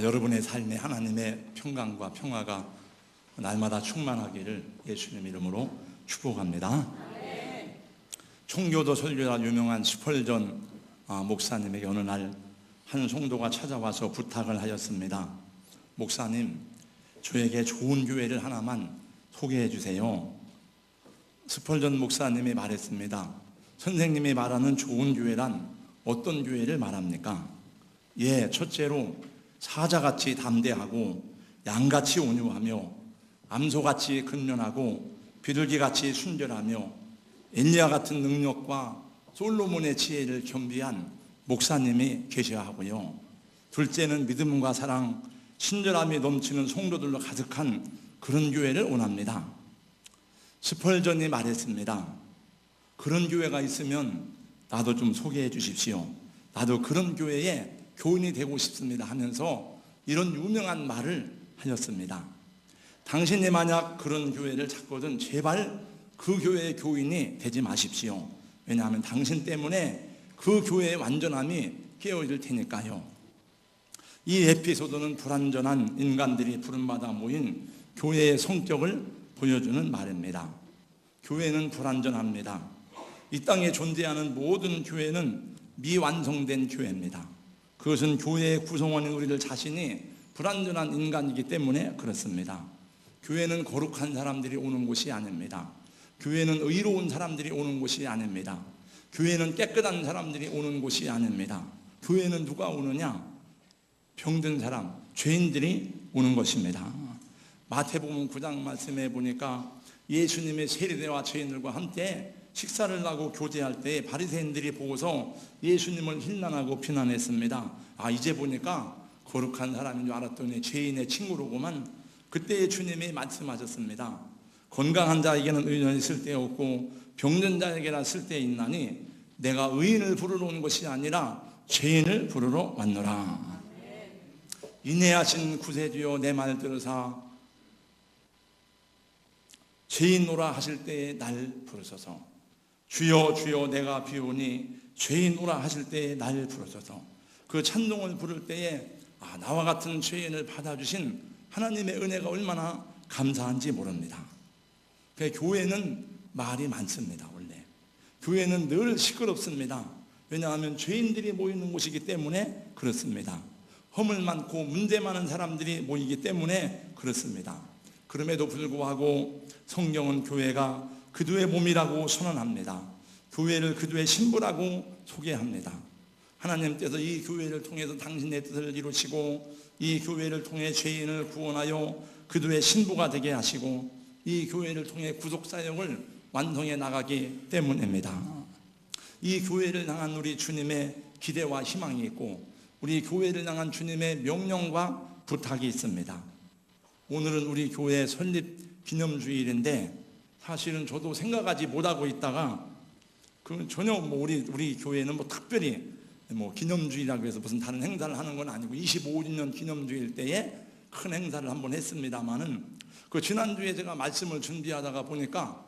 여러분의 삶에 하나님의 평강과 평화가 날마다 충만하기를 예수님 이름으로 축복합니다. 총교도 설교라 유명한 스펄전 목사님에게 어느 날 한 성도가 찾아와서 부탁을 하였습니다. 목사님, 저에게 좋은 교회를 하나만 소개해 주세요. 스펄전 목사님이 말했습니다. 선생님이 말하는 좋은 교회란 어떤 교회를 말합니까? 첫째로 사자같이 담대하고 양같이 온유하며 암소같이 근면하고 비둘기같이 순결하며 엘리야 같은 능력과 솔로몬의 지혜를 겸비한 목사님이 계셔야 하고요. 둘째는 믿음과 사랑, 친절함이 넘치는 성도들로 가득한 그런 교회를 원합니다. 스펄전이 말했습니다. 그런 교회가 있으면 나도 좀 소개해 주십시오. 나도 그런 교회에 교인이 되고 싶습니다 하면서 이런 유명한 말을 하였습니다. 당신이 만약 그런 교회를 찾거든 제발 그 교회의 교인이 되지 마십시오. 왜냐하면 당신 때문에 그 교회의 완전함이 깨어질 테니까요. 이 에피소드는 불완전한 인간들이 부름받아 모인 교회의 성격을 보여주는 말입니다. 교회는 불완전합니다. 이 땅에 존재하는 모든 교회는 미완성된 교회입니다. 그것은 교회의 구성원인 우리들 자신이 불완전한 인간이기 때문에 그렇습니다. 교회는 거룩한 사람들이 오는 곳이 아닙니다. 교회는 의로운 사람들이 오는 곳이 아닙니다. 교회는 깨끗한 사람들이 오는 곳이 아닙니다. 교회는 누가 오느냐? 병든 사람, 죄인들이 오는 것입니다. 마태복음 9장 말씀에 보니까 예수님의 세리대와 죄인들과 함께 식사를 하고 교제할 때 바리새인들이 보고서 예수님을 힐난하고 비난했습니다. 이제 보니까 거룩한 사람인 줄 알았더니 죄인의 친구로구만. 그때 주님이 말씀하셨습니다. 건강한 자에게는 의인이 쓸데없고 병든 자에게나 쓸데있나니 내가 의인을 부르러 온 것이 아니라 죄인을 부르러 왔노라. 인애하신 구세주여 내 말 들으사 죄인노라 하실 때에 날 부르소서. 주여 주여 내가 비오니 죄인노라 하실 때에 날 부르소서. 그 찬송을 부를 때에 나와 같은 죄인을 받아주신 하나님의 은혜가 얼마나 감사한지 모릅니다. 교회는 말이 많습니다. 원래 교회는 늘 시끄럽습니다. 왜냐하면 죄인들이 모이는 곳이기 때문에 그렇습니다. 허물 많고 문제 많은 사람들이 모이기 때문에 그렇습니다. 그럼에도 불구하고 성경은 교회가 그도의 몸이라고 선언합니다. 교회를 그도의 신부라고 소개합니다. 하나님께서 이 교회를 통해서 당신의 뜻을 이루시고 이 교회를 통해 죄인을 구원하여 그도의 신부가 되게 하시고 이 교회를 통해 구속사역을 완성해 나가기 때문입니다. 이 교회를 향한 우리 주님의 기대와 희망이 있고 우리 교회를 향한 주님의 명령과 부탁이 있습니다. 오늘은 우리 교회 설립 기념주일인데 사실은 저도 생각하지 못하고 있다가 전혀 우리 교회는 특별히 기념주일이라고 해서 무슨 다른 행사를 하는 건 아니고 25주년 기념주일 때에 큰 행사를 한번 했습니다만은 지난주에 제가 말씀을 준비하다가 보니까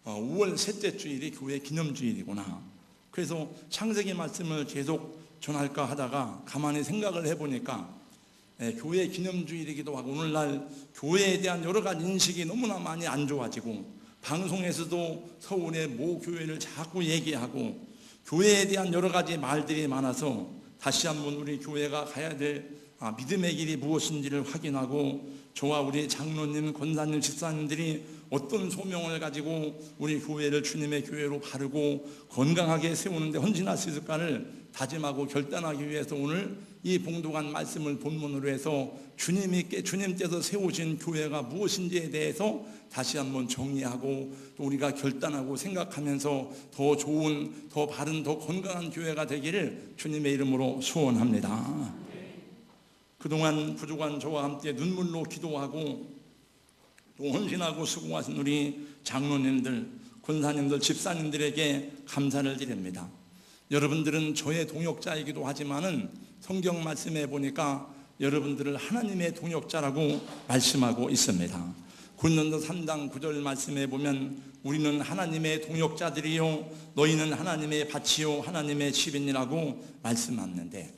5월 셋째 주일이 교회 기념주일이구나. 그래서 창세기 말씀을 계속 전할까 하다가 가만히 생각을 해보니까 교회 기념주일이기도 하고 오늘날 교회에 대한 여러 가지 인식이 너무나 많이 안 좋아지고 방송에서도 서울의 모 교회를 자꾸 얘기하고 교회에 대한 여러 가지 말들이 많아서 다시 한번 우리 교회가 가야 될 믿음의 길이 무엇인지를 확인하고 저와 우리 장로님, 권사님, 집사님들이 어떤 소명을 가지고 우리 교회를 주님의 교회로 바르고 건강하게 세우는 데 헌신할 수 있을까를 다짐하고 결단하기 위해서 오늘 이 봉독한 말씀을 본문으로 해서 주님께서 세우신 교회가 무엇인지에 대해서 다시 한번 정리하고 또 우리가 결단하고 생각하면서 더 좋은, 더 바른, 더 건강한 교회가 되기를 주님의 이름으로 소원합니다. 그동안 부족한 저와 함께 눈물로 기도하고 또 헌신하고 수고하신 우리 장로님들, 권사님들, 집사님들에게 감사를 드립니다. 여러분들은 저의 동역자이기도 하지만은 성경 말씀에 보니까 여러분들을 하나님의 동역자라고 말씀하고 있습니다. 고린도서 3장 9절 말씀에 보면 우리는 하나님의 동역자들이요 너희는 하나님의 밭이요 하나님의 집이니라고 말씀하는데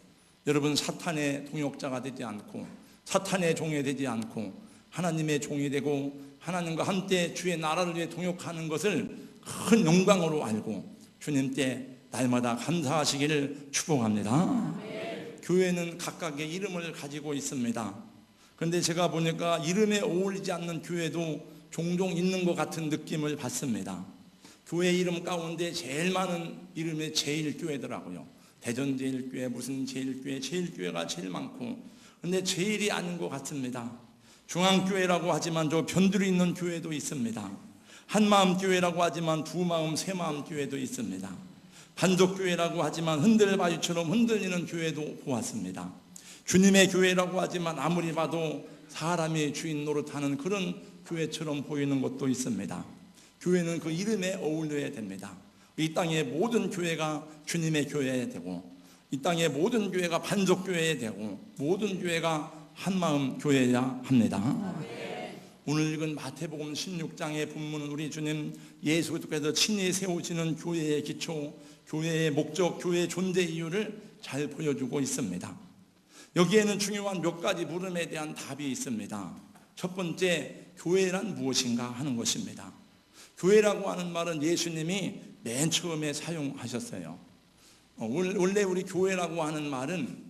여러분, 사탄의 동역자가 되지 않고 사탄의 종이 되지 않고 하나님의 종이 되고 하나님과 함께 주의 나라를 위해 동역하는 것을 큰 영광으로 알고 주님 께 날마다 감사하시기를 축복합니다. 교회는 각각의 이름을 가지고 있습니다. 그런데 제가 보니까 이름에 어울리지 않는 교회도 종종 있는 것 같은 느낌을 받습니다. 교회 이름 가운데 제일 많은 이름이 제일교회더라고요. 대전제일교회, 무슨 제일교회, 제일교회가 제일 많고, 그런데 제일이 아닌 것 같습니다. 중앙교회라고 하지만 저 변두리 있는 교회도 있습니다. 한마음교회라고 하지만 두마음, 세마음교회도 있습니다. 반석교회라고 하지만 흔들바위처럼 흔들리는 교회도 보았습니다. 주님의 교회라고 하지만 아무리 봐도 사람이 주인 노릇하는 그런 교회처럼 보이는 것도 있습니다. 교회는 그 이름에 어울려야 됩니다. 이 땅의 모든 교회가 주님의 교회야 되고, 이 땅의 모든 교회가 반석교회야 되고, 모든 교회가 한마음 교회야 합니다. 오늘 읽은 마태복음 16장의 본문은 우리 주님 예수 그리스도께서 친히 세우시는 교회의 기초, 교회의 목적, 교회의 존재 이유를 잘 보여주고 있습니다. 여기에는 중요한 몇 가지 물음에 대한 답이 있습니다. 첫 번째, 교회란 무엇인가 하는 것입니다. 교회라고 하는 말은 예수님이 맨 처음에 사용하셨어요. 원래 우리 교회라고 하는 말은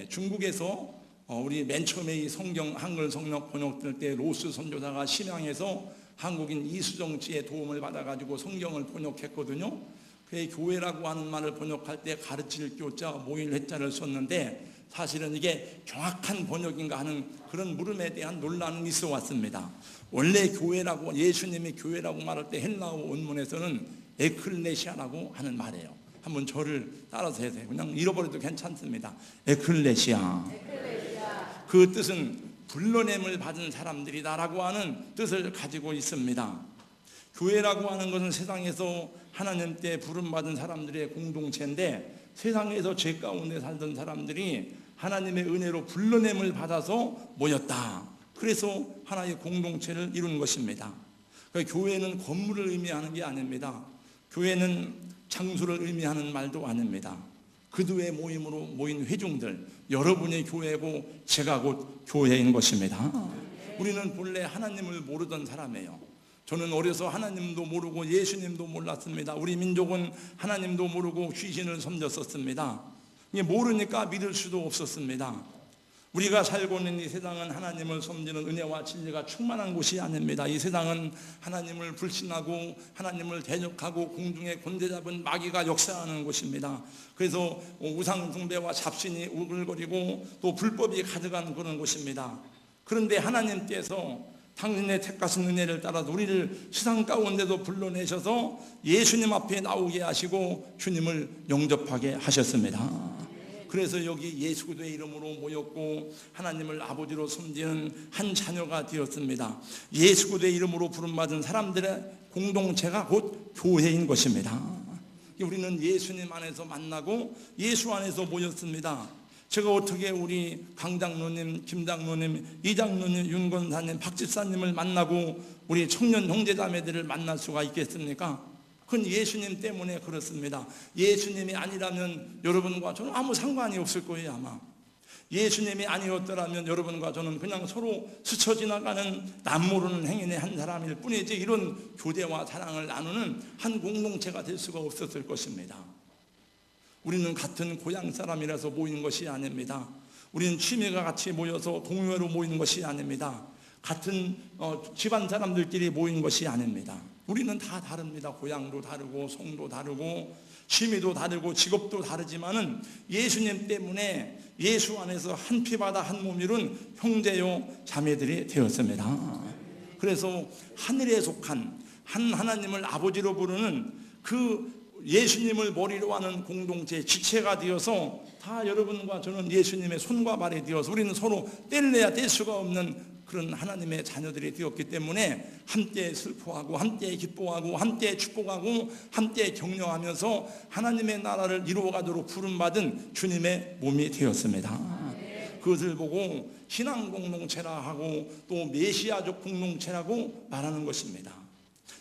중국에서 우리 맨 처음에 이 성경 한글 성경 번역될 때 로스 선교사가 심양에서 한국인 이수정 씨의 도움을 받아가지고 성경을 번역했거든요. 그 교회라고 하는 말을 번역할 때 가르칠 교자, 모일 회자를 썼는데 사실은 이게 정확한 번역인가 하는 그런 물음에 대한 논란이 있어 왔습니다. 원래 교회라고, 예수님이 교회라고 말할 때 헬라어 원문에서는 에클레시아라고 하는 말이에요. 한번 저를 따라서 해주세요. 그냥 잃어버려도 괜찮습니다. 에클레시아. 그 뜻은 불러냄을 받은 사람들이다라고 하는 뜻을 가지고 있습니다. 교회라고 하는 것은 세상에서 하나님 때 부름받은 사람들의 공동체인데, 세상에서 죄 가운데 살던 사람들이 하나님의 은혜로 불러냄을 받아서 모였다. 그래서 하나의 공동체를 이룬 것입니다. 그러니까 교회는 건물을 의미하는 게 아닙니다. 교회는 장소를 의미하는 말도 아닙니다. 그도의 모임으로 모인 회중들, 여러분의 교회고 제가 곧 교회인 것입니다. 우리는 본래 하나님을 모르던 사람이에요. 저는 어려서 하나님도 모르고 예수님도 몰랐습니다. 우리 민족은 하나님도 모르고 귀신을 섬겼었습니다. 모르니까 믿을 수도 없었습니다. 우리가 살고 있는 이 세상은 하나님을 섬기는 은혜와 진리가 충만한 곳이 아닙니다. 이 세상은 하나님을 불신하고 하나님을 대적하고 공중에 권세 잡은 마귀가 역사하는 곳입니다. 그래서 우상 숭배와 잡신이 우글거리고 또 불법이 가득한 그런 곳입니다. 그런데 하나님께서 당신의 택하신 은혜를 따라서 우리를 세상 가운데도 불러내셔서 예수님 앞에 나오게 하시고 주님을 영접하게 하셨습니다. 그래서 여기 예수 그리스도의 이름으로 모였고 하나님을 아버지로 섬기는 한 자녀가 되었습니다. 예수 그리스도의 이름으로 부름받은 사람들의 공동체가 곧 교회인 것입니다. 우리는 예수님 안에서 만나고 예수 안에서 모였습니다. 제가 어떻게 우리 강 장로님, 김 장로님, 이 장로님, 윤 권사님, 박 집사님을 만나고 우리 청년 형제자매들을 만날 수가 있겠습니까? 그건 예수님 때문에 그렇습니다. 예수님이 아니라면 여러분과 저는 아무 상관이 없을 거예요, 아마. 예수님이 아니었더라면 여러분과 저는 그냥 서로 스쳐 지나가는 남모르는 행인의 한 사람일 뿐이지 이런 교대와 사랑을 나누는 한 공동체가 될 수가 없었을 것입니다. 우리는 같은 고향 사람이라서 모인 것이 아닙니다. 우리는 취미가 같이 모여서 동료로 모인 것이 아닙니다. 같은 집안 사람들끼리 모인 것이 아닙니다. 우리는 다 다릅니다. 고향도 다르고 성도 다르고 취미도 다르고 직업도 다르지만은 예수님 때문에 예수 안에서 한 피바다 한 몸 이룬 형제요 자매들이 되었습니다. 그래서 하늘에 속한 한 하나님을 아버지로 부르는 그 예수님을 머리로 하는 공동체 지체가 되어서 다 여러분과 저는 예수님의 손과 발이 되어서 우리는 서로 뗄래야 뗄 수가 없는 그런 하나님의 자녀들이 되었기 때문에 함께 슬퍼하고 함께 기뻐하고 함께 축복하고 함께 격려하면서 하나님의 나라를 이루어가도록 부름받은 주님의 몸이 되었습니다. 그것을 보고 신앙 공동체라 하고 또 메시아적 공동체라고 말하는 것입니다.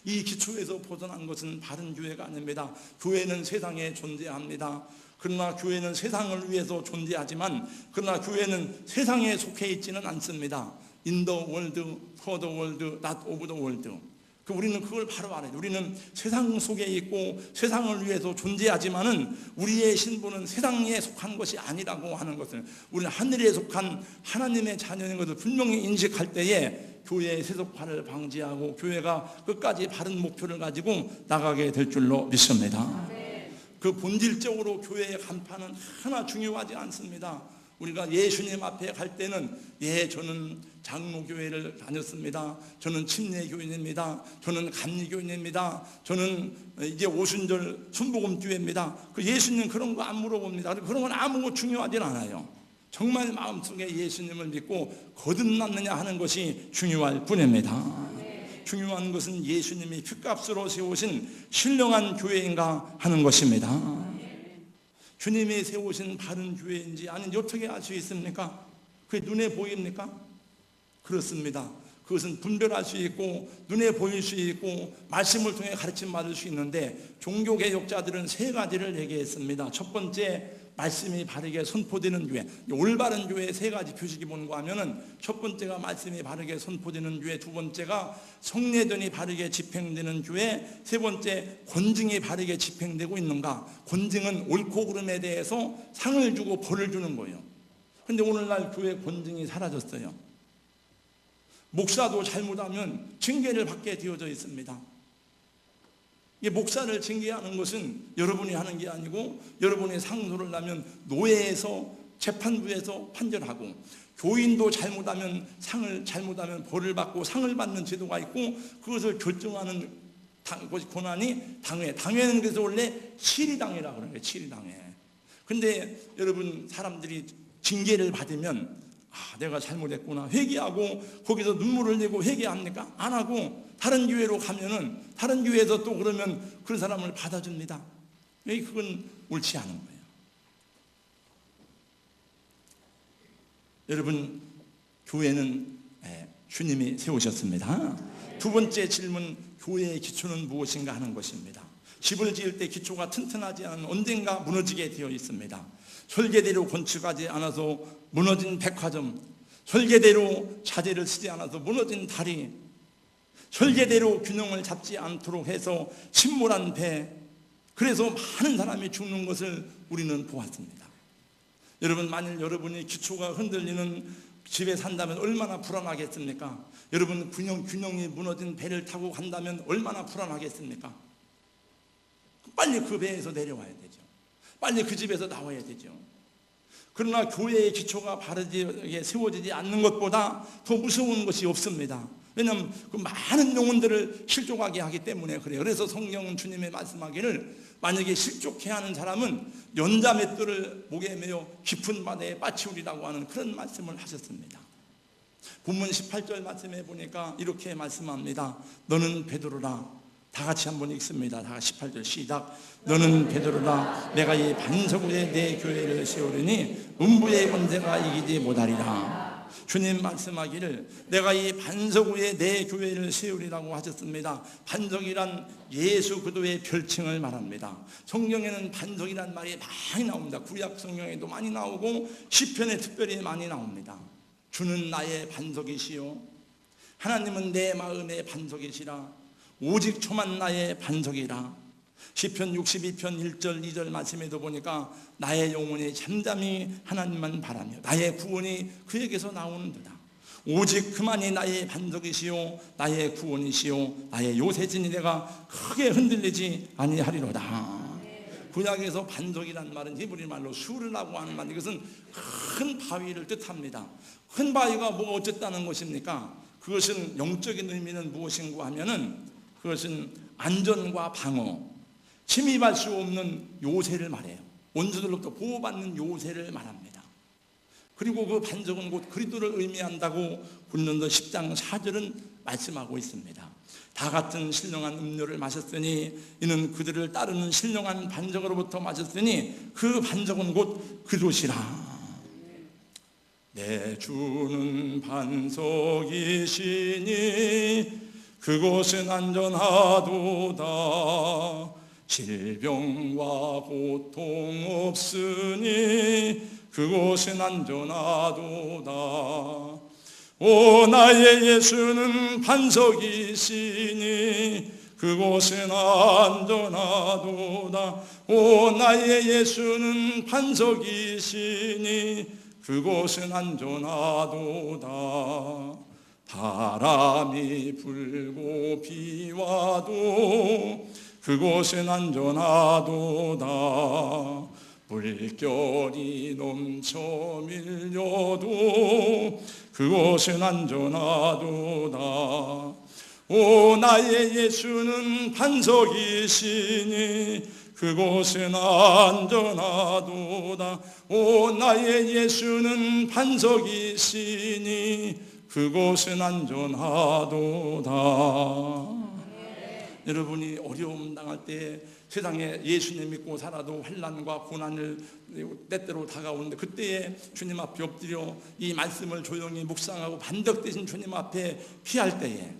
이 기초에서 벗어난 것은 바른 교회가 아닙니다. 교회는 세상에 존재합니다. 그러나 교회는 세상을 위해서 존재하지만 그러나 교회는 세상에 속해 있지는 않습니다. In the world, for the world, not of the world. 우리는 그걸 바로 알아야 돼요. 우리는 세상 속에 있고 세상을 위해서 존재하지만은 우리의 신분은 세상에 속한 것이 아니라고 하는 것을, 우리는 하늘에 속한 하나님의 자녀인 것을 분명히 인식할 때에 교회의 세속화를 방지하고 교회가 끝까지 바른 목표를 가지고 나가게 될 줄로 믿습니다. 그 본질적으로 교회의 간판은 하나 중요하지 않습니다. 우리가 예수님 앞에 갈 때는 저는 장로교회를 다녔습니다. 저는 침례교인입니다. 저는 감리교인입니다. 저는 이제 오순절 순복음교회입니다. 예수님 그런 거 안 물어봅니다. 그런 건 아무것도 중요하지 않아요. 정말 마음속에 예수님을 믿고 거듭났느냐 하는 것이 중요할 뿐입니다. 중요한 것은 예수님이 핏값으로 세우신 신령한 교회인가 하는 것입니다. 주님이 세우신 바른 교회인지 아닌지 어떻게 알 수 있습니까? 그게 눈에 보입니까? 그렇습니다. 그것은 분별할 수 있고 눈에 보일 수 있고 말씀을 통해 가르침 받을 수 있는데, 종교개혁자들은 세 가지를 얘기했습니다. 첫 번째, 말씀이 바르게 선포되는 교회. 올바른 교회의 세 가지 표식이 뭔가 하면은, 첫 번째가 말씀이 바르게 선포되는 교회, 두 번째가 성례전이 바르게 집행되는 교회, 세 번째 권징이 바르게 집행되고 있는가. 권징은 옳고 그름에 대해서 상을 주고 벌을 주는 거예요. 그런데 오늘날 교회 권징이 사라졌어요. 목사도 잘못하면 징계를 받게 되어져 있습니다. 목사를 징계하는 것은 여러분이 하는 게 아니고, 여러분이 상소를 하면 노예에서 재판부에서 판결하고, 교인도 잘못하면 벌을 받고 상을 받는 제도가 있고, 그것을 결정하는 권한이 당회. 당회는 그래서 원래 치리당회라고 그러는 거예요. 치리당회. 근데 여러분, 사람들이 징계를 받으면 내가 잘못했구나 회개하고 거기서 눈물을 내고 회개합니까? 안 하고 다른 교회로 가면은 다른 교회에서 또 그러면 그 사람을 받아줍니다. 그건 옳지 않은 거예요. 여러분, 교회는 주님이 세우셨습니다. 두 번째 질문, 교회의 기초는 무엇인가 하는 것입니다. 집을 지을 때 기초가 튼튼하지 않은 언젠가 무너지게 되어 있습니다. 설계대로 건축하지 않아서 무너진 백화점, 설계대로 자재를 쓰지 않아서 무너진 다리, 설계대로 균형을 잡지 않도록 해서 침몰한 배, 그래서 많은 사람이 죽는 것을 우리는 보았습니다. 여러분, 만일 여러분이 기초가 흔들리는 집에 산다면 얼마나 불안하겠습니까? 여러분, 균형이 무너진 배를 타고 간다면 얼마나 불안하겠습니까? 빨리 그 배에서 내려와야 되죠. 빨리 그 집에서 나와야 되죠. 그러나 교회의 기초가 바르게 세워지지 않는 것보다 더 무서운 것이 없습니다. 왜냐하면 그 많은 영혼들을 실족하게 하기 때문에 그래요. 그래서 성경은 주님의 말씀하기를, 만약에 실족해야 하는 사람은 연자맷돌을 목에 매어 깊은 바다에 빠치우리라고 하는 그런 말씀을 하셨습니다. 본문 18절 말씀해 보니까 이렇게 말씀합니다. 너는 베드로라. 다 같이 한번 읽습니다. 다 18절 시작. 너는 베드로라. 내가 이 반석 위에 내 교회를 세우리니 음부의 권세가 이기지 못하리라. 주님 말씀하기를 내가 이 반석 위에 내 교회를 세우리라고 하셨습니다. 반석이란 예수 그리스도의 별칭을 말합니다. 성경에는 반석이란 말이 많이 나옵니다. 구약 성경에도 많이 나오고 시편에 특별히 많이 나옵니다. 주는 나의 반석이시요 하나님은 내 마음의 반석이시라. 오직 초만 나의 반석이라. 시편 62편 1절 2절 말씀에도 보니까 나의 영혼이 잠잠히 하나님만 바라며 나의 구원이 그에게서 나오는도다. 오직 그만이 나의 반석이시요 나의 구원이시요 나의 요새지니 내가 크게 흔들리지 아니하리로다. 구약에서 반석이란 말은 히브리 말로 수르라고 하는 말, 이것은 큰 바위를 뜻합니다. 큰 바위가 뭐가 어쨌다는 것입니까? 그것은 영적인 의미는 무엇인가 하면은 그것은 안전과 방어, 침입할 수 없는 요새를 말해요. 원수들로부터 보호받는 요새를 말합니다. 그리고 그 반석은 곧 그리스도를 의미한다고 고린도서 10장 4절은 말씀하고 있습니다. 다 같은 신령한 음료를 마셨으니 이는 그들을 따르는 신령한 반석으로부터 마셨으니 그 반석은 곧 그리스도시라. 내 주는 반석이시니 그곳은 안전하도다. 질병과 고통 없으니 그곳은 안전하도다. 오 나의 예수는 반석이시니 그곳은 안전하도다. 오 나의 예수는 반석이시니 그곳은 안전하도다. 바람이 불고 비와도 그곳은 안전하도다. 물결이 넘쳐 밀려도 그곳은 안전하도다. 오 나의 예수는 반석이시니 그곳은 안전하도다. 오 나의 예수는 반석이시니 그곳은 안전하도다. 여러분이 어려움 당할 때 세상에 예수님 믿고 살아도 환난과 고난을 때때로 다가오는데 그때에 주님 앞에 엎드려 이 말씀을 조용히 묵상하고 반석되신 주님 앞에 피할 때에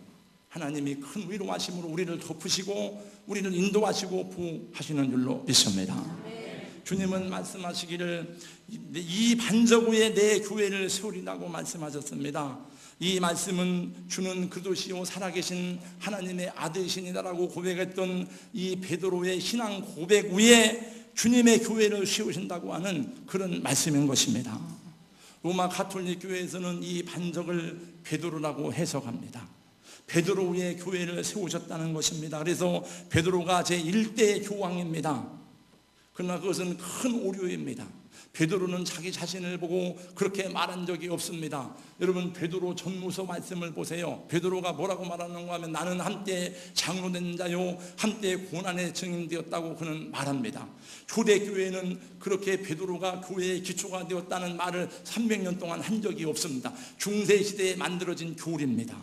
하나님이 큰 위로하심으로 우리를 덮으시고 우리를 인도하시고 보호하시는 줄로 믿습니다. 주님은 말씀하시기를 이 반석 위에 내 교회를 세우리라고 말씀하셨습니다. 이 말씀은 주는 그리스도시요 살아계신 하나님의 아들이시니다라고 고백했던 이 베드로의 신앙 고백 위에 주님의 교회를 세우신다고 하는 그런 말씀인 것입니다. 로마 가톨릭 교회에서는 이 반석을 베드로라고 해석합니다. 베드로 위에 교회를 세우셨다는 것입니다. 그래서 베드로가 제1대 교황입니다. 그러나 그것은 큰 오류입니다. 베드로는 자기 자신을 보고 그렇게 말한 적이 없습니다. 여러분 베드로 전후서 말씀을 보세요. 베드로가 뭐라고 말하는가 하면 나는 한때 장로된 자요 한때 고난의 증인되었다고 그는 말합니다. 초대교회는 그렇게 베드로가 교회의 기초가 되었다는 말을 300년 동안 한 적이 없습니다. 중세시대에 만들어진 교리입니다.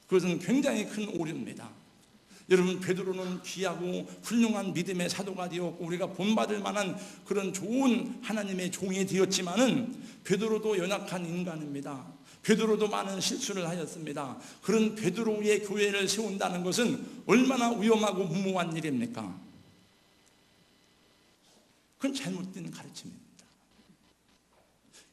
그것은 굉장히 큰 오류입니다. 여러분 베드로는 귀하고 훌륭한 믿음의 사도가 되었고 우리가 본받을 만한 그런 좋은 하나님의 종이 되었지만은 베드로도 연약한 인간입니다. 베드로도 많은 실수를 하였습니다. 그런 베드로 위에 교회를 세운다는 것은 얼마나 위험하고 무모한 일입니까? 그건 잘못된 가르침입니다.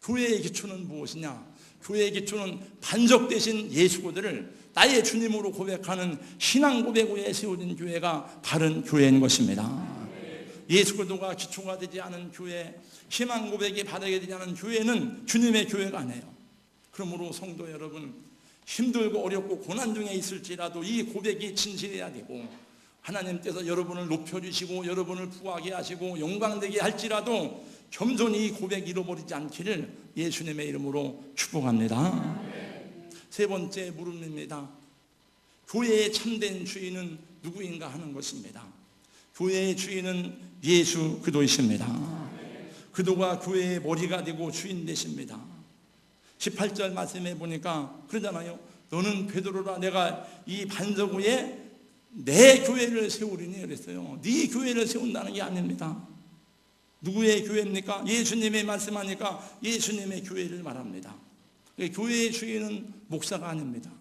교회의 기초는 무엇이냐? 교회의 기초는 반석 대신 예수고들을 나의 주님으로 고백하는 신앙 고백 위에 세워진 교회가 바른 교회인 것입니다. 예수고도가 기초가 되지 않은 교회, 신앙 고백이 바르게 되지 않은 교회는 주님의 교회가 아니에요. 그러므로 성도 여러분, 힘들고 어렵고 고난 중에 있을지라도 이 고백이 진실해야 되고 하나님께서 여러분을 높여주시고 여러분을 부하게 하시고 영광되게 할지라도 겸손히 이 고백 잃어버리지 않기를 예수님의 이름으로 축복합니다. 세 번째 물음입니다. 교회의 참된 주인은 누구인가 하는 것입니다. 교회의 주인은 예수 그리스도이십니다. 그도가 교회의 머리가 되고 주인 되십니다. 18절 말씀해 보니까 그러잖아요. 너는 베드로라 내가 이 반석 위에 내 교회를 세우리니 그랬어요. 네 교회를 세운다는 게 아닙니다. 누구의 교회입니까? 예수님의 말씀하니까 예수님의 교회를 말합니다. 교회의 주인은 목사가 아닙니다.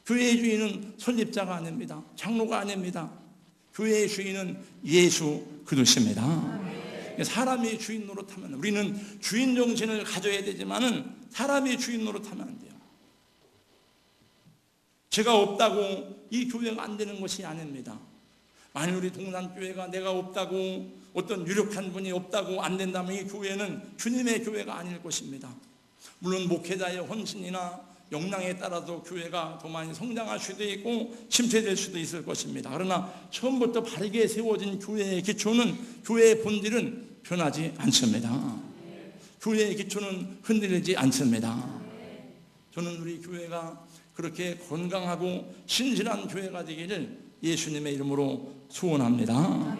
교회의 주인은 설립자가 아닙니다. 장로가 아닙니다. 교회의 주인은 예수 그리스도십니다. 사람이 주인 노릇하면 우리는 주인 정신을 가져야 되지만은 사람이 주인 노릇하면 안 돼요. 제가 없다고 이 교회가 안 되는 것이 아닙니다. 만일 우리 동산교회가 내가 없다고 어떤 유력한 분이 없다고 안 된다면 이 교회는 주님의 교회가 아닐 것입니다. 물론 목회자의 헌신이나 역량에 따라서 교회가 더 많이 성장할 수도 있고 침체될 수도 있을 것입니다. 그러나 처음부터 바르게 세워진 교회의 기초는 교회의 본질은 변하지 않습니다. 교회의 기초는 흔들리지 않습니다. 저는 우리 교회가 그렇게 건강하고 신실한 교회가 되기를 예수님의 이름으로 소원합니다.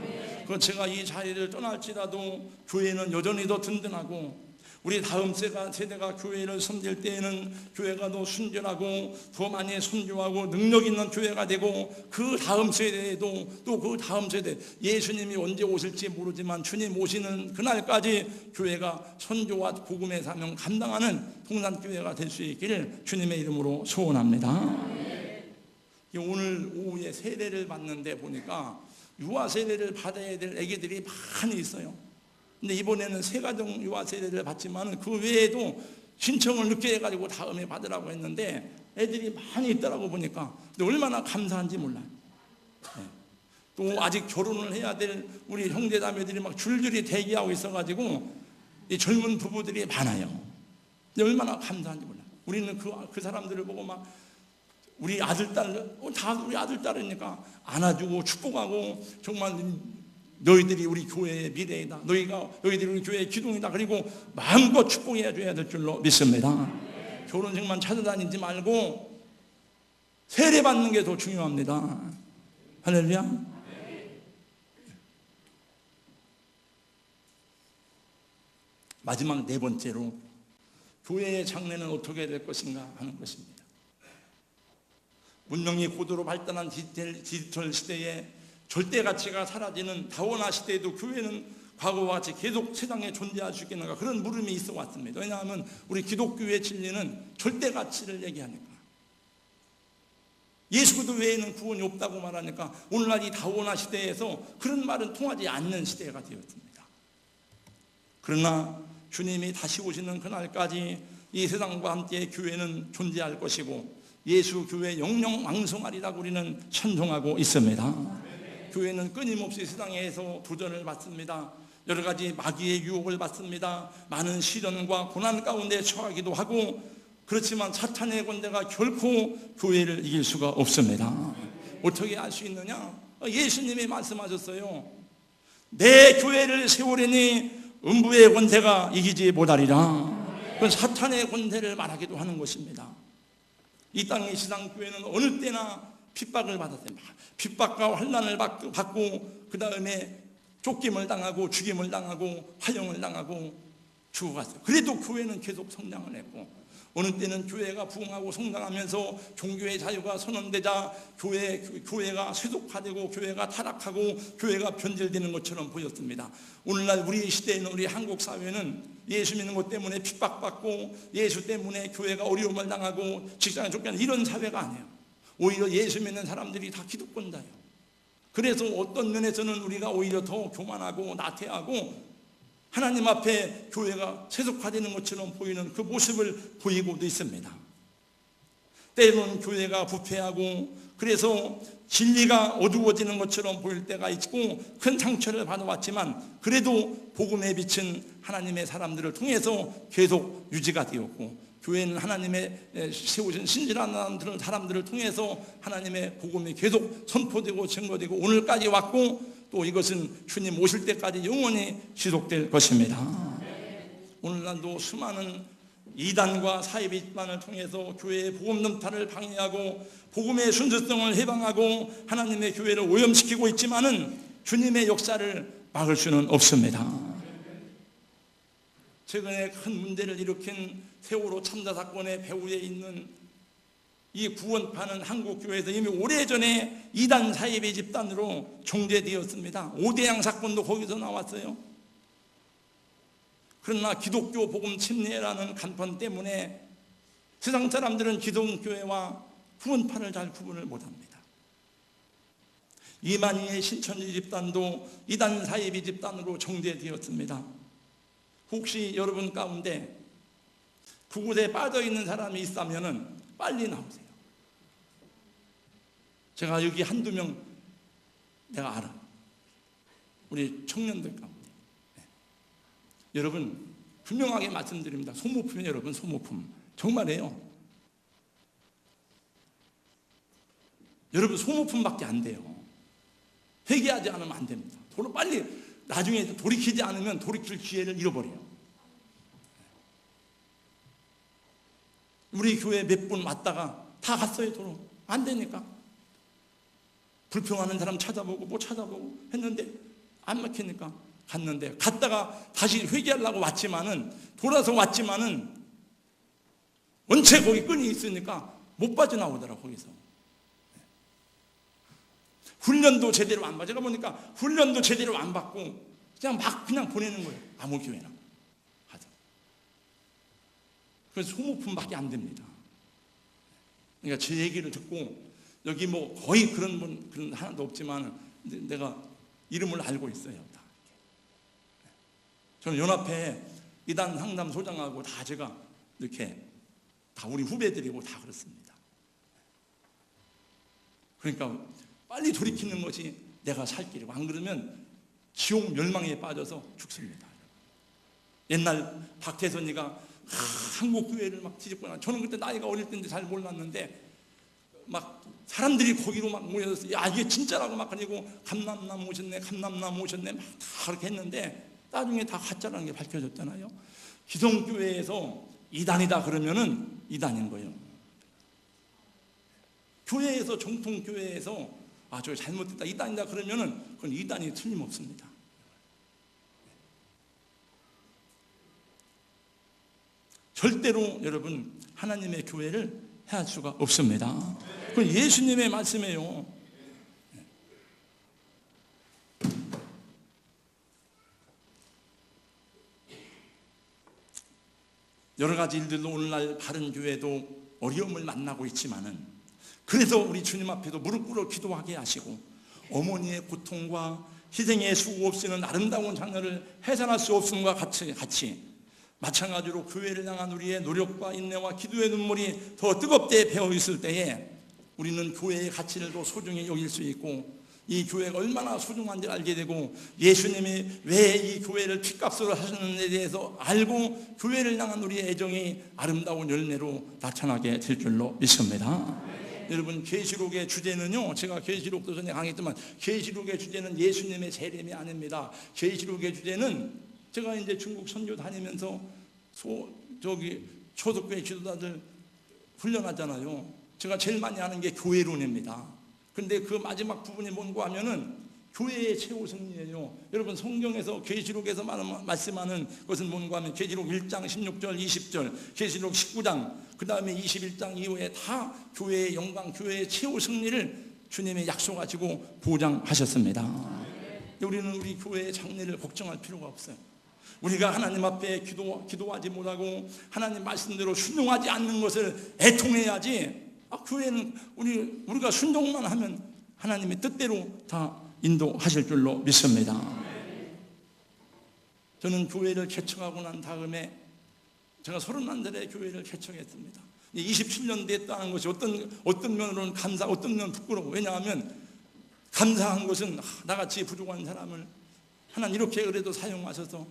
그 제가 이 자리를 떠날지라도 교회는 여전히 더 든든하고 우리 다음 세대가 교회를 섬길 때에는 교회가 더 순결하고 더 많이 선교하고 능력 있는 교회가 되고 그 다음 세대에도 또 그 다음 세대 예수님이 언제 오실지 모르지만 주님 오시는 그날까지 교회가 선교와 복음의 사명 감당하는 동산교회가 될 수 있기를 주님의 이름으로 소원합니다. 오늘 오후에 세례를 받는데 보니까 유아 세대를 받아야 될 애기들이 많이 있어요. 근데 이번에는 새가정 유아 세대를 받지만 그 외에도 신청을 늦게 해가지고 다음에 받으라고 했는데 애들이 많이 있더라고 보니까. 근데 얼마나 감사한지 몰라요. 또 아직 결혼을 해야 될 우리 형제자매들이 막 줄줄이 대기하고 있어가지고 이 젊은 부부들이 많아요. 근데 얼마나 감사한지 몰라요. 우리는 그 사람들을 보고 막 우리 아들, 딸, 다 우리 아들, 딸이니까 안아주고 축복하고 정말 너희들이 우리 교회의 미래이다. 너희들이 우리 교회의 기둥이다. 그리고 마음껏 축복해 줘야 될 줄로 믿습니다. 결혼식만 찾아다니지 말고 세례 받는 게 더 중요합니다. 할렐루야. 마지막 네 번째로 교회의 장래는 어떻게 될 것인가 하는 것입니다. 문명이 고도로 발달한 디지털 시대에 절대 가치가 사라지는 다원화 시대에도 교회는 과거와 같이 계속 세상에 존재할 수 있겠는가, 그런 물음이 있어 왔습니다. 왜냐하면 우리 기독교의 진리는 절대 가치를 얘기하니까, 예수 그리스도 외에는 구원이 없다고 말하니까 오늘날 이 다원화 시대에서 그런 말은 통하지 않는 시대가 되었습니다. 그러나 주님이 다시 오시는 그날까지 이 세상과 함께 교회는 존재할 것이고 예수 교회 영영 왕성하리라고 우리는 찬송하고 있습니다. 교회는 끊임없이 세상에서 도전을 받습니다. 여러 가지 마귀의 유혹을 받습니다. 많은 시련과 고난 가운데 처하기도 하고, 그렇지만 사탄의 권세가 결코 교회를 이길 수가 없습니다. 어떻게 알 수 있느냐? 예수님이 말씀하셨어요. 내 교회를 세우려니 음부의 권세가 이기지 못하리라. 그건 사탄의 권세를 말하기도 하는 것입니다. 이 땅의 시상교회는 어느 때나 핍박을 받았어요. 핍박과 환난을 받고 그 다음에 쫓김을 당하고 죽임을 당하고 화형을 당하고 죽어갔어요. 그래도 교회는 계속 성장을 했고, 어느 때는 교회가 부흥하고 성장하면서 종교의 자유가 선언되자 교회가 쇠속화되고 교회가 타락하고 교회가 변질되는 것처럼 보였습니다. 오늘날 우리 시대에는, 우리 한국 사회는 예수 믿는 것 때문에 핍박받고 예수 때문에 교회가 어려움을 당하고 직장에 쫓겨나는 이런 사회가 아니에요. 오히려 예수 믿는 사람들이 다 기득권자예요. 그래서 어떤 면에서는 우리가 오히려 더 교만하고 나태하고 하나님 앞에 교회가 세속화되는 것처럼 보이는 그 모습을 보이고도 있습니다. 때로는 교회가 부패하고 그래서 진리가 어두워지는 것처럼 보일 때가 있고 큰 상처를 받아왔지만 그래도 복음의 빛은 하나님의 사람들을 통해서 계속 유지가 되었고, 교회는 하나님의 세우신 신실한 사람들을 통해서 하나님의 복음이 계속 선포되고 증거되고 오늘까지 왔고, 또 이것은 주님 오실 때까지 영원히 지속될 것입니다. 오늘날도 수많은 이단과 사이비 집단을 통해서 교회의 복음 전파를 방해하고 복음의 순수성을 해방하고 하나님의 교회를 오염시키고 있지만은 주님의 역사를 막을 수는 없습니다. 최근에 큰 문제를 일으킨 세월호 참사 사건의 배후에 있는 이 구원파는 한국 교회에서 이미 오래전에 이단 사이비 집단으로 정제되었습니다. 오대양 사건도 거기서 나왔어요. 그러나 기독교 복음 침례라는 간판 때문에 세상 사람들은 기독교회와 구원파를 잘 구분을 못합니다. 이만희의 신천지 집단도 이단 사이비 집단으로 정제되었습니다. 혹시 여러분 가운데 그곳에 빠져있는 사람이 있다면 빨리 나오세요. 제가 여기 한두 명 내가 알아. 우리 청년들 가운데. 네. 여러분 분명하게 말씀드립니다. 소모품이에요. 여러분 소모품. 정말이에요. 여러분 소모품밖에 안 돼요. 회개하지 않으면 안 됩니다. 빨리 나중에 돌이키지 않으면 돌이킬 기회를 잃어버려요. 우리 교회 몇 분 왔다가 다 갔어요. 도로 안 되니까 불평하는 사람 찾아보고 뭐 찾아보고 했는데 안 막히니까 갔는데, 갔다가 다시 회개하려고 왔지만은 돌아서 왔지만은 원체 거기 끈이 있으니까 못 빠져나오더라. 거기서 훈련도 제대로 안 받아. 제가 보니까 훈련도 제대로 안 받고 그냥 보내는 거예요. 아무 교회나 하자. 그래서 소모품밖에 안 됩니다. 그러니까 제 얘기를 듣고 여기 뭐 거의 그런 분 하나도 없지만 내가 이름을 알고 있어요. 다. 저는 연합회 이단 상담소장하고 다 제가 이렇게 다 우리 후배들이고 다 그렇습니다. 그러니까 빨리 돌이키는 것이 내가 살 길이고, 안 그러면 지옥 멸망에 빠져서 죽습니다. 옛날 박태선이가 한국 교회를 막 뒤집거나, 저는 그때 나이가 어릴 때인데 잘 몰랐는데 막 사람들이 거기로 막 모여서 야 이게 진짜라고 막 그리고 감람남 오셨네 감람남 오셨네 막 다 그렇게 했는데 나중에 다 가짜라는 게 밝혀졌잖아요. 기성교회에서 이단이다 그러면은 이단인 거예요. 교회에서 정통교회에서 아 저 잘못됐다 이단이다 그러면은 그건 이단이 틀림없습니다. 절대로 여러분 하나님의 교회를 해할 수가 없습니다. 그건 예수님의 말씀이에요. 여러 가지 일들로 오늘날 바른 교회도 어려움을 만나고 있지만은, 그래서 우리 주님 앞에도 무릎 꿇어 기도하게 하시고 어머니의 고통과 희생의 수고 없이는 아름다운 자녀를 해산할 수 없음과 같이 마찬가지로 교회를 향한 우리의 노력과 인내와 기도의 눈물이 더 뜨겁게 배어 있을 때에 우리는 교회의 가치를 더 소중히 여길 수 있고, 이 교회가 얼마나 소중한지 알게 되고, 예수님이 왜 이 교회를 핏값으로 하셨는지에 대해서 알고 교회를 향한 우리의 애정이 아름다운 열매로 나타나게 될 줄로 믿습니다. 여러분, 계시록의 주제는요, 제가 계시록도 전에 강의했지만 계시록의 주제는 예수님의 재림이 아닙니다. 계시록의 주제는 제가 이제 중국 선교 다니면서 초속교회 지도자들 훈련하잖아요. 제가 제일 많이 하는 게 교회론입니다. 그런데 그 마지막 부분이 뭔가 하면은 교회의 최후 승리예요. 여러분, 성경에서 계시록에서 말씀하는 것은 뭔가 하면 계시록 1장 16절 20절, 계시록 19장 그 다음에 21장 이후에 다 교회의 영광, 교회의 최후 승리를 주님이 약속하시고 보장하셨습니다. 우리는 우리 교회의 장래를 걱정할 필요가 없어요. 우리가 하나님 앞에 기도하지 못하고 하나님 말씀대로 순종하지 않는 것을 애통해야지, 교회는 우리가 순종만 하면 하나님의 뜻대로 다 인도하실 줄로 믿습니다. 저는 교회를 개척하고 난 다음에 제가 31살에 교회를 개척했습니다. 27년 됐다는 것이 어떤 면으로는 감사, 어떤 면은 부끄러워. 왜냐하면 감사한 것은 나같이 부족한 사람을 하나님 이렇게 그래도 사용하셔서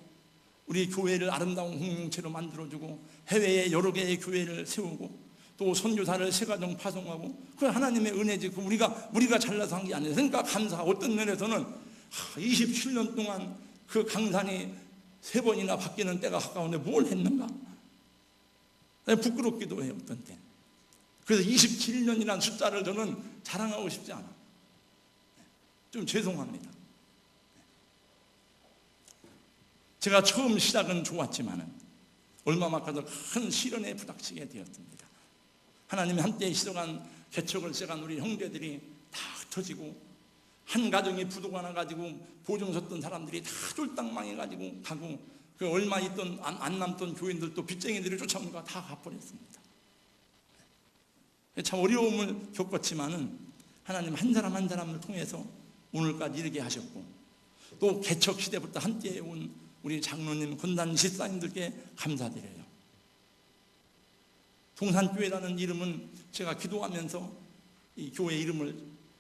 우리 교회를 아름다운 공동체로 만들어주고 해외에 여러 개의 교회를 세우고 또 선교사를 세가정 파송하고, 그 하나님의 은혜지. 그 우리가 잘나서 한 게 아니에요. 그러니까 감사. 어떤 면에서는 27년 동안 그 강산이 3번이나 바뀌는 때가 가까운데 뭘 했는가? 부끄럽기도 해요, 어떤 때. 그래서 27년이라는 숫자를 저는 자랑하고 싶지 않아. 좀 죄송합니다. 제가 처음 시작은 좋았지만은 얼마만큼 큰 시련에 부닥치게 되었습니다. 하나님이 한때 시작한 개척을 시작한 우리 형제들이 다 흩어지고, 한 가정이 부도가 나가지고 보증 섰던 사람들이 다 쫄딱 망해가지고 가고, 그 얼마 있던 안 남던 교인들도 빚쟁이들이 쫓아오니까 다 가버렸습니다. 참 어려움을 겪었지만은 하나님 한 사람 한 사람을 통해서 오늘까지 이르게 하셨고, 또 개척 시대부터 함께 온 우리 장로님, 권단 집사님들께 감사드려요. 동산교회라는 이름은 제가 기도하면서 이 교회 이름을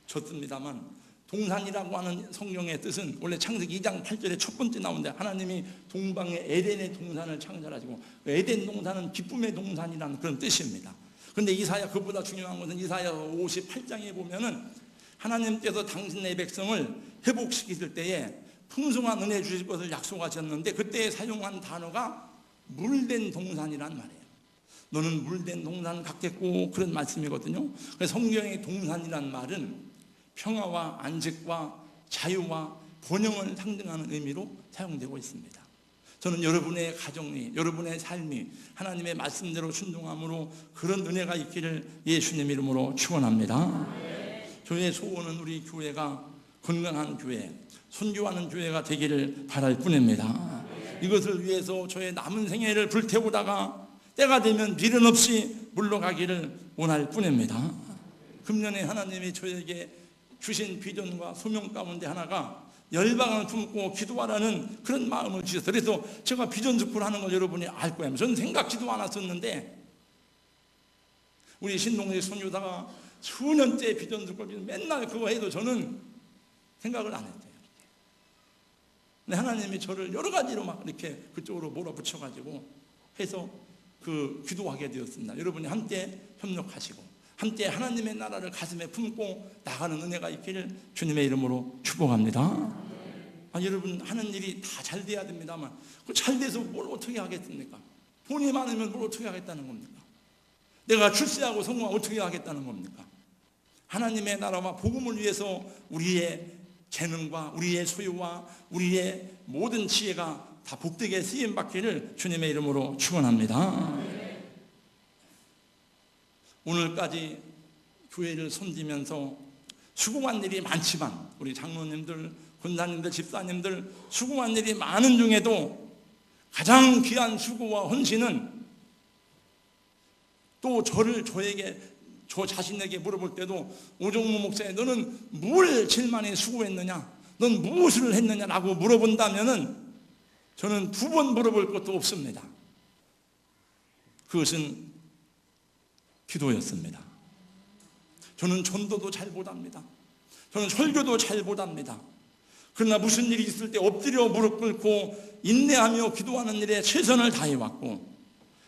줬습니다만, 동산이라고 하는 성경의 뜻은 원래 창세기 2장 8절에 첫 번째 나오는데, 하나님이 동방의 에덴의 동산을 창설하시고, 에덴 동산은 기쁨의 동산이라는 그런 뜻입니다. 그런데 그보다 중요한 것은 이사야 58장에 보면은 하나님께서 당신의 백성을 회복시키실 때에 풍성한 은혜 주실 것을 약속하셨는데, 그때 사용한 단어가 물된 동산이란 말이에요. 너는 물된 동산 같겠고, 그런 말씀이거든요. 그래서 성경의 동산이란 말은 평화와 안식과 자유와 번영을 상징하는 의미로 사용되고 있습니다. 저는 여러분의 가정이, 여러분의 삶이 하나님의 말씀대로 순종함으로 그런 은혜가 있기를 예수님 이름으로 축원합니다. 저의 소원은 우리 교회가 건강한 교회, 선교하는 교회가 되기를 바랄 뿐입니다. 이것을 위해서 저의 남은 생애를 불태우다가 때가 되면 미련 없이 물러가기를 원할 뿐입니다. 금년에 하나님이 저에게 주신 비전과 소명 가운데 하나가 열방을 품고 기도하라는 그런 마음을 주셔서, 그래서 제가 비전 스쿨 하는 걸 여러분이 알 거예요. 저는 생각지도 않았었는데 우리 신동네 손유다가 수년째 비전 스쿨 맨날 그거 해도 저는 생각을 안 했어요. 근데 하나님이 저를 여러 가지로 막 이렇게 그쪽으로 몰아붙여가지고 해서 그 기도하게 되었습니다. 여러분이 함께 협력하시고 함께 하나님의 나라를 가슴에 품고 나가는 은혜가 있기를 주님의 이름으로 축복합니다. 여러분 하는 일이 다 잘 돼야 됩니다만 그 잘 돼서 뭘 어떻게 하겠습니까? 돈이 많으면 뭘 어떻게 하겠다는 겁니까? 내가 출세하고 성공하면 어떻게 하겠다는 겁니까? 하나님의 나라와 복음을 위해서 우리의 재능과 우리의 소유와 우리의 모든 지혜가 다 복되게 쓰임받기를 주님의 이름으로 축원합니다. 오늘까지 교회를 섬기면서 수고한 일이 많지만 우리 장로님들, 권사님들, 집사님들 수고한 일이 많은 중에도 가장 귀한 수고와 헌신은 또 저에게 저 자신에게 물어볼 때도 오종무 목사님 너는 뭘 제일 많이 수고했느냐? 넌 무엇을 했느냐라고 물어본다면은 저는 두 번 물어볼 것도 없습니다. 그것은 기도였습니다. 저는 전도도 잘 못합니다. 저는 설교도 잘 못합니다. 그러나 무슨 일이 있을 때 엎드려 무릎 꿇고 인내하며 기도하는 일에 최선을 다해왔고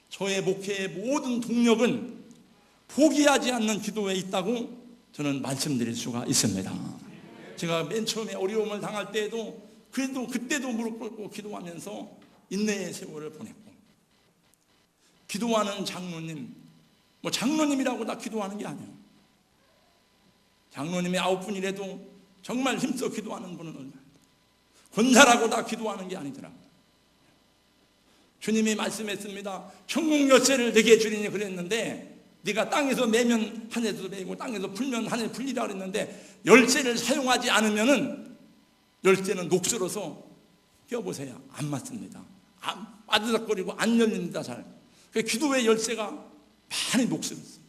저의 목회의 모든 동력은 포기하지 않는 기도에 있다고 저는 말씀드릴 수가 있습니다. 제가 맨 처음에 어려움을 당할 때에도 그래도 그때도 무릎 꿇고 기도하면서 인내의 세월을 보냈고 기도하는 장로님, 뭐 장로님이라고 다 기도하는 게 아니에요. 장로님이 9분이라도 정말 힘써 기도하는 분은 얼마나 권사라고 다 기도하는 게 아니더라고요. 주님이 말씀했습니다. 천국 열쇠를 내게 주리니 그랬는데 네가 땅에서 매면 하늘에서 매고 땅에서 풀면 하늘에 풀리라 그랬는데 열쇠를 사용하지 않으면은 열쇠는 녹슬어서 껴보세요. 안 맞습니다. 빠드덕거리고 안 열립니다. 잘. 기도의 열쇠가 많이 녹슬었습니다.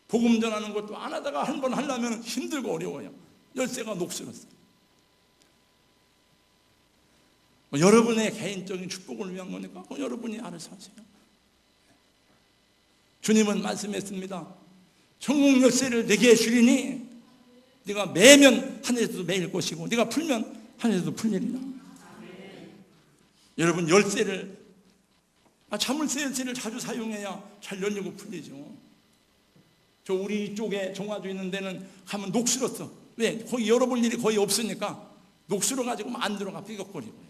복음 전하는 것도 안 하다가 한 번 하려면 힘들고 어려워요. 열쇠가 녹슬었어요. 여러분의 개인적인 축복을 위한 거니까 여러분이 알아서 하세요. 주님은 말씀했습니다. 천국 열쇠를 내게 주리니 네가 매면 하늘에서도 매일 것이고 네가 풀면 하늘에서도 풀리리라. 여러분 열쇠를 자물쇠 열쇠를 자주 사용해야 잘 열리고 풀리죠. 저 우리 쪽에 종아주 있는 데는 가면 녹슬었어. 왜? 거기 열어볼 일이 거의 없으니까 녹슬어가지고 안 들어가 삐걱거리고.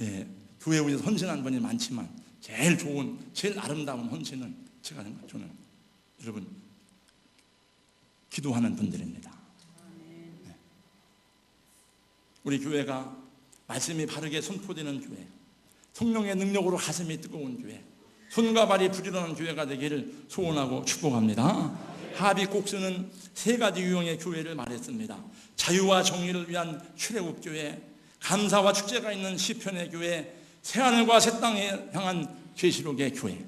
예, 교회 위에서 헌신한 분이 많지만 제일 좋은, 제일 아름다운 헌신은 제가 생각해요. 저는 여러분 기도하는 분들입니다. 네. 우리 교회가 말씀이 바르게 선포되는 교회, 성령의 능력으로 가슴이 뜨거운 교회, 손과 발이 부지런한 교회가 되기를 소원하고 축복합니다. 하비 곡스는 세 가지 유형의 교회를 말했습니다. 자유와 정의를 위한 출애굽 교회, 감사와 축제가 있는 시편의 교회, 새하늘과 새 땅에 향한 계시록의 교회.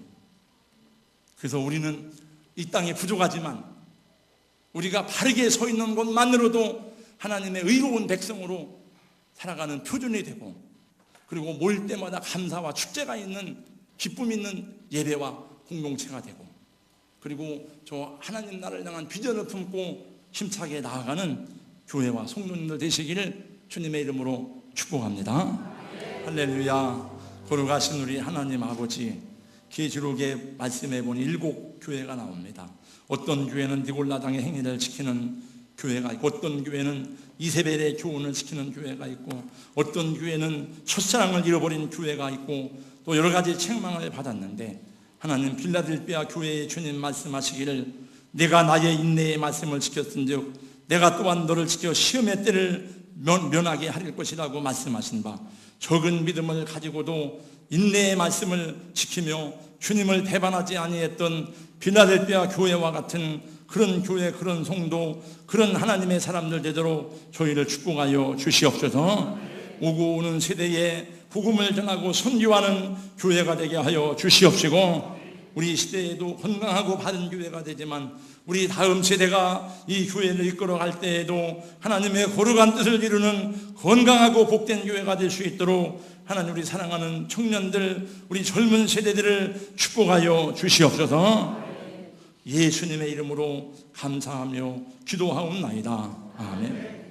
그래서 우리는 이 땅이 부족하지만 우리가 바르게 서 있는 것만으로도 하나님의 의로운 백성으로 살아가는 표준이 되고, 그리고 모일 때마다 감사와 축제가 있는 기쁨 있는 예배와 공동체가 되고, 그리고 저 하나님 나라를 향한 비전을 품고 힘차게 나아가는 교회와 성도님들 되시기를 주님의 이름으로 축복합니다. 할렐루야. 거룩하신 우리 하나님 아버지, 계시록의 말씀해 보니 7 교회가 나옵니다. 어떤 교회는 니골라당의 행위를 지키는 교회가 있고, 어떤 교회는 이세벨의 교훈을 지키는 교회가 있고, 어떤 교회는 첫사랑을 잃어버린 교회가 있고, 또 여러 가지 책망을 받았는데, 하나님 빌라델비아 교회의 주님 말씀하시기를 내가 나의 인내의 말씀을 지켰은즉 내가 또한 너를 지켜 시험의 때를 면하게 하릴 것이라고 말씀하신 바, 적은 믿음을 가지고도 인내의 말씀을 지키며 주님을 배반하지 아니했던 빌라델비아 교회와 같은 그런 교회, 그런 성도, 그런 하나님의 사람들 되도록 저희를 축복하여 주시옵소서. 오고 오는 세대에 복음을 전하고 선교하는 교회가 되게 하여 주시옵시고, 우리 시대에도 건강하고 바른 교회가 되지만 우리 다음 세대가 이 교회를 이끌어갈 때에도 하나님의 거룩한 뜻을 이루는 건강하고 복된 교회가 될 수 있도록 하나님, 우리 사랑하는 청년들, 우리 젊은 세대들을 축복하여 주시옵소서. 예수님의 이름으로 감사하며 기도하옵나이다. 아멘.